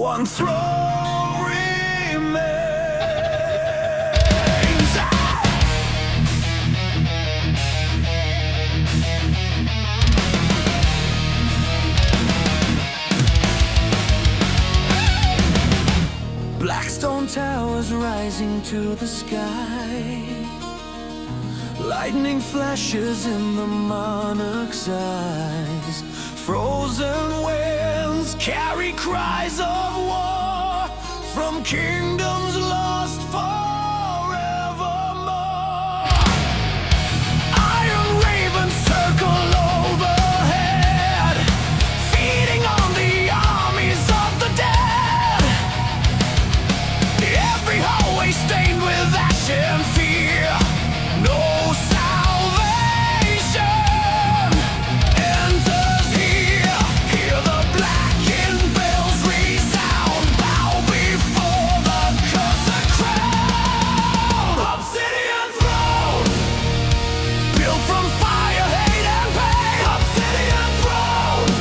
One throne remains. Black stone towers rising to the sky. Lightning flashes in the monarch's eyes. Frozen winds carry cries of war from kingdoms lost forevermore. Iron ravens circle overhead, feeding on the armies of the dead. Every hallway stained with ash and fear. No salvation enters here. Hear the blackened bells resound. Bow before the cursed crown. Obsidian throne, built from fire, hate, and pain. Obsidian throne,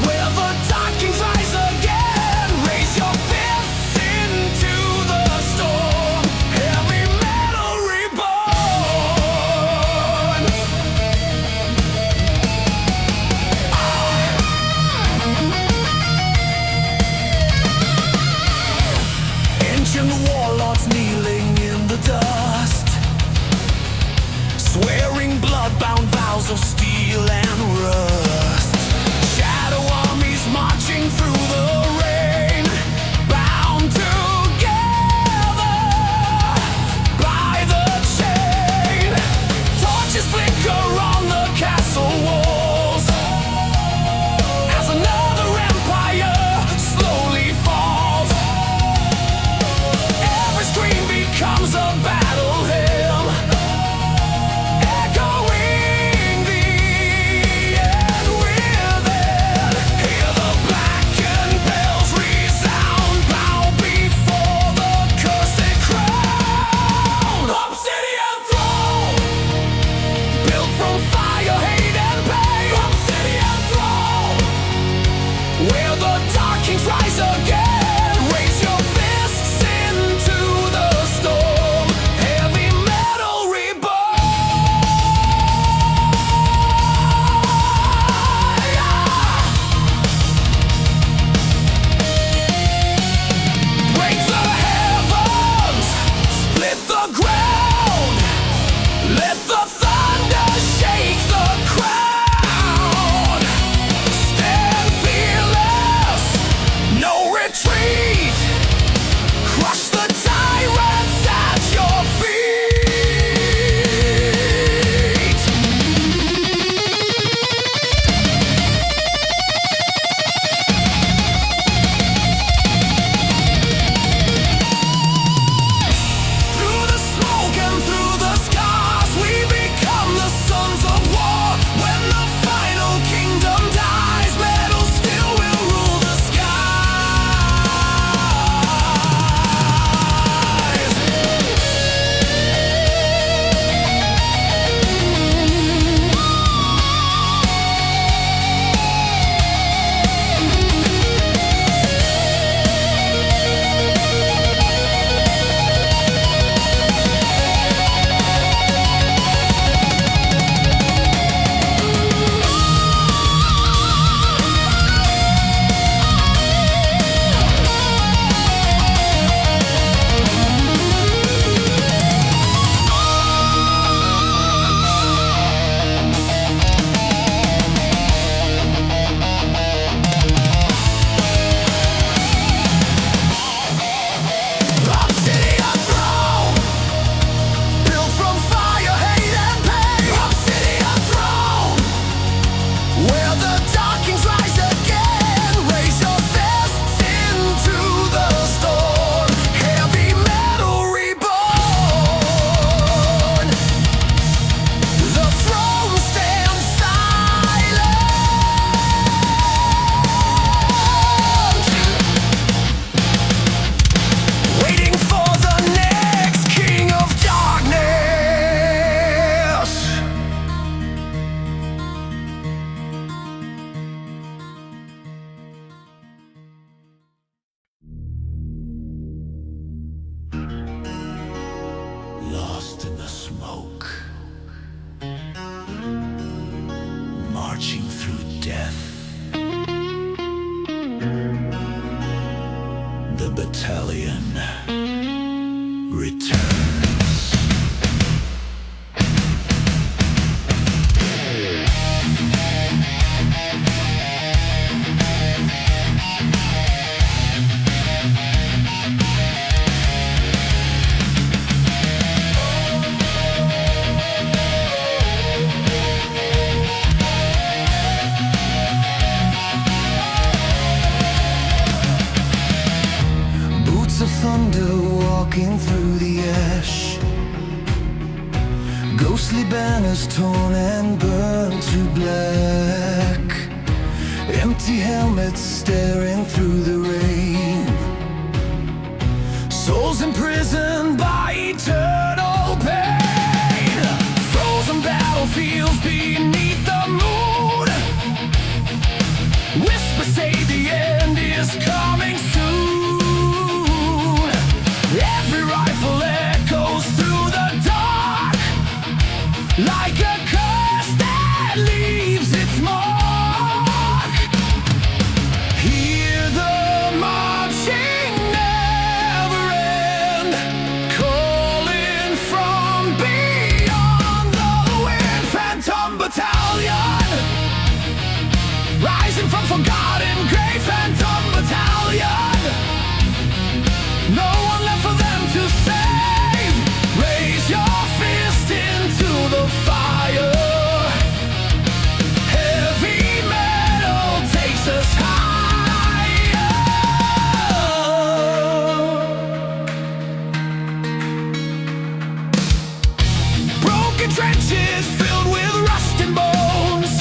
where the dark kings rise again. Raise your fists into the storm. Heavy metal reborn. Ancient warlords kneeling in the dust, swearing blood-bound vows of steel and rust. Shadow armies marching through the rain, bound together by the chain. Torches flicker on the castle walls as another empire slowly falls. Every scream becomes a battle hymn, echoing the end within. Hear the blackened bells resound. Bow before the cursed crown. Obsidian throne, built from fire, hate, and pain. Obsidian throne, where the dark kings rise again. Raise your fists into the storm. Heavy metal reborn. Break the heavens, split the ground. Let the thunder shake the crown. Stand fearless, no returns. Of thunder walking through the ash, ghostly banners torn and burned to black, empty helmets staring through the rain, souls imprisoned by eternal pain, frozen battlefields beneath the moon, whispers say the end is coming soon. Every rifle echoes through the dark, like a curse that leaves its mark. Hear the marching never end, calling from beyond the wind. Phantom battalion, rising from forgotten grave. Phantom battalion, no one left for them to save. Raise your fist into the fire. Heavy metal takes us higher. Broken trenches filled with rusting bones,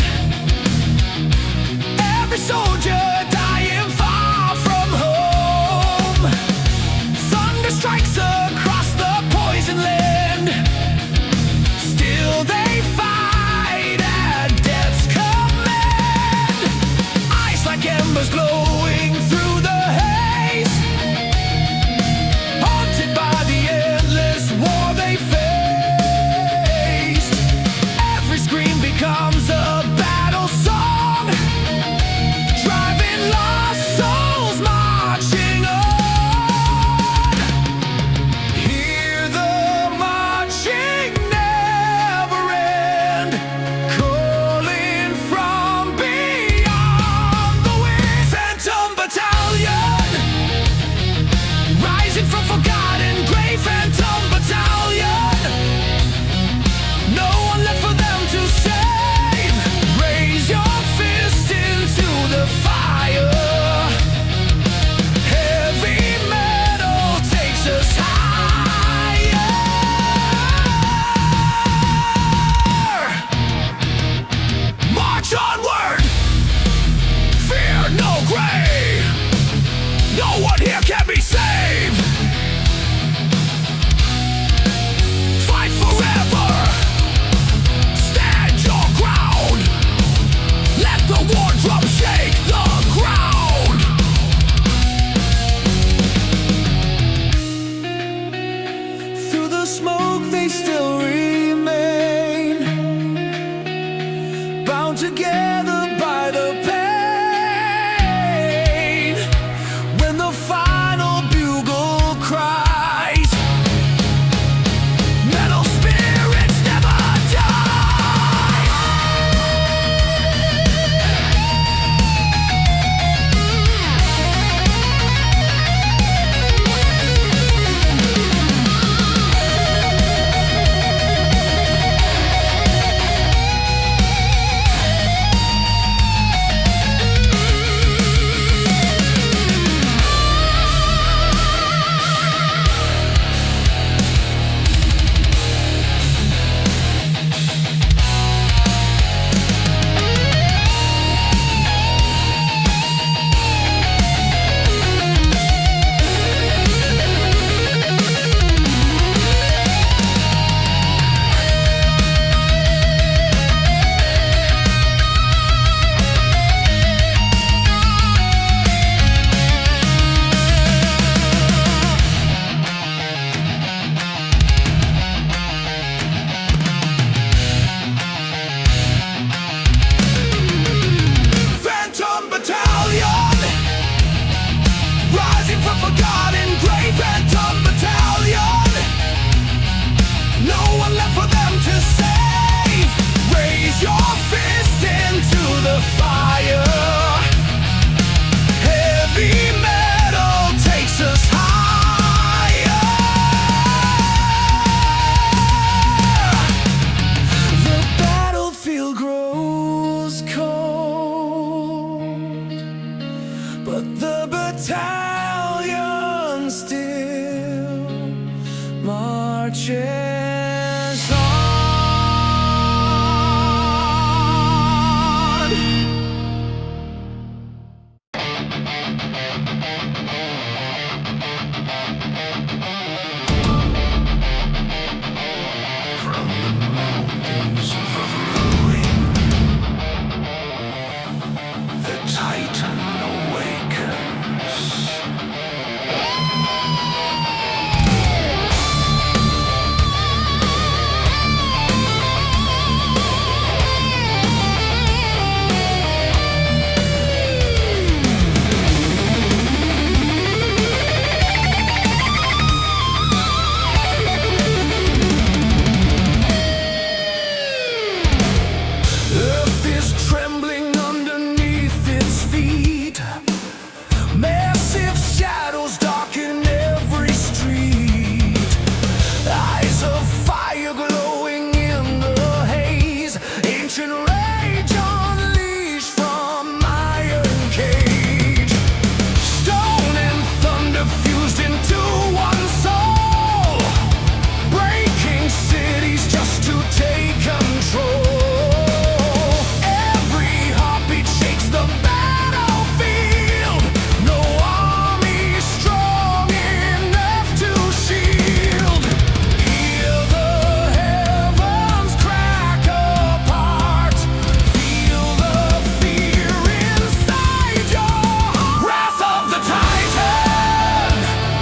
every soldier dying far from home. Strikes across the poison land, still they fight at death's command. Ice like embers glowing through the haze, haunted by the endless war they faced. Every scream becomes a battle song, driving lost souls marching on. From forgotten grave. Phantom battalion, no one left for them to save. Raise your fist into the fire. Heavy metal takes us higher. March onward, fear no grave. No one here can be saved. Fight forever, stand your ground. Let the war drum shake the ground. Through the smoke they still remain, bound together by the pain. When the final bugle cries, metal spirits never die. battalion still marches on. From the mountains of ruin, the Titan awakens. Earth is trembling underneath its feet. Massive shadows darken every street. Eyes of fire glowing in the haze. Ancient rage unleashed from iron cage. Stone and thunder fused into one soul, breaking cities just to take control. Every heartbeat shakes the battlefield. No army strong enough to shield. Hear the heavens crack apart. Feel the fear inside your heart. Wrath of the Titan,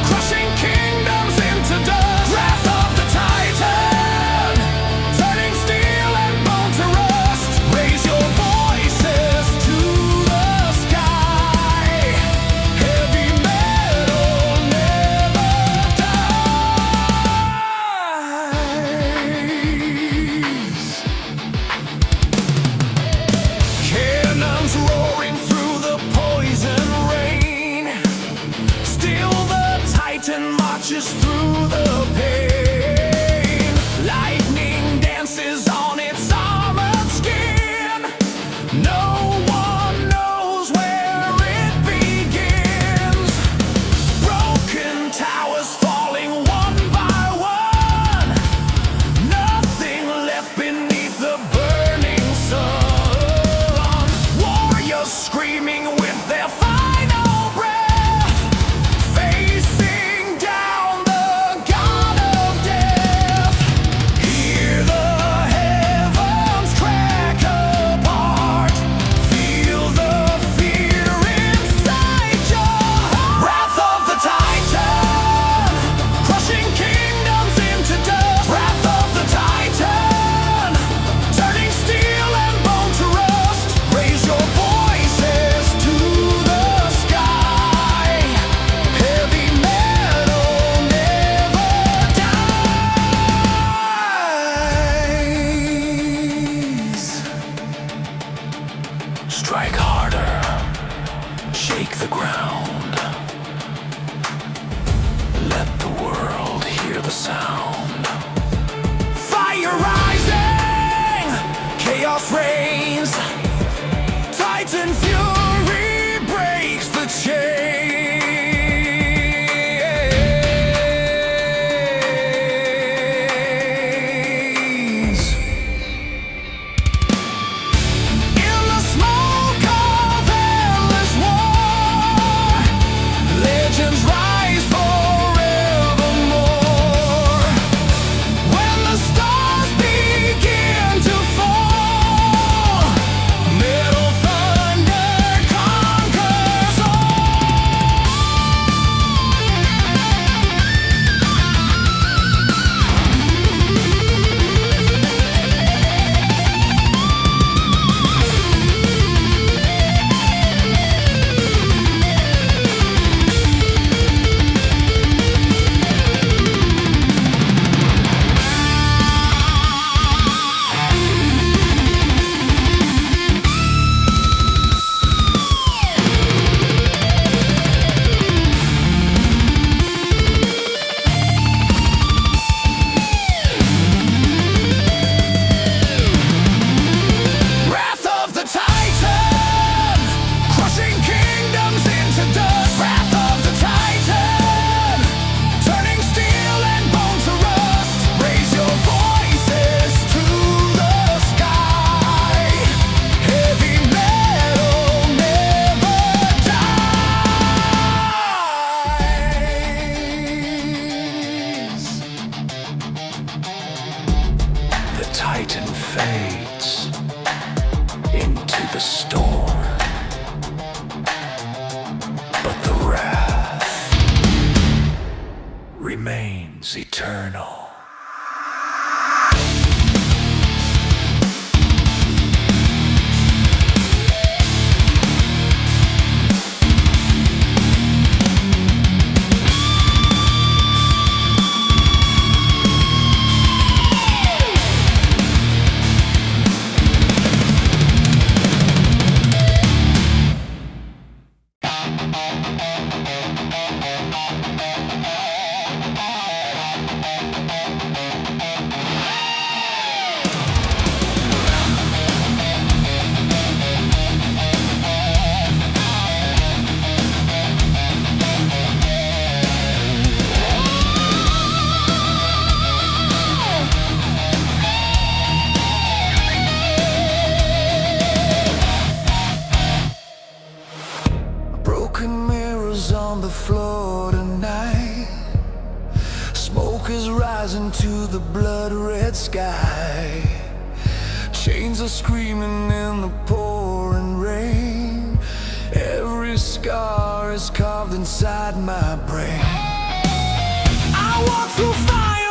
crushing kingdoms into dust. Wrath of the Titan, turning steel and bone to rust. Raise your voices to the sky. Heavy metal never dies. Cannons roaring through the poison rain. Still the Titan marches through the pain. Lightning dances on its armored skin. No one knows where it begins. Broken towers falling one by one. Nothing left beneath the burning sun. Warriors screaming with their final breath, facing down the god of death. Hear the heavens crack apart. Feel the fear inside your heart. Wrath of the Titan, crushing kingdoms into dust. Wrath of the Titan, turning steel and bone to rust. Raise your voices to the sky. Heavy metal never dies. Strike harder, shake the ground. Let the world hear the sound. Fire rising, chaos reigns. Titan fury breaks the chains. In the smoke of endless war, legends rise forevermore. storm, but the wrath remains eternal. Broken mirrors on the floor tonight. Smoke is rising to the blood-red sky. Chains are screaming in the pouring rain. Every scar is carved inside my brain. I walk through fire.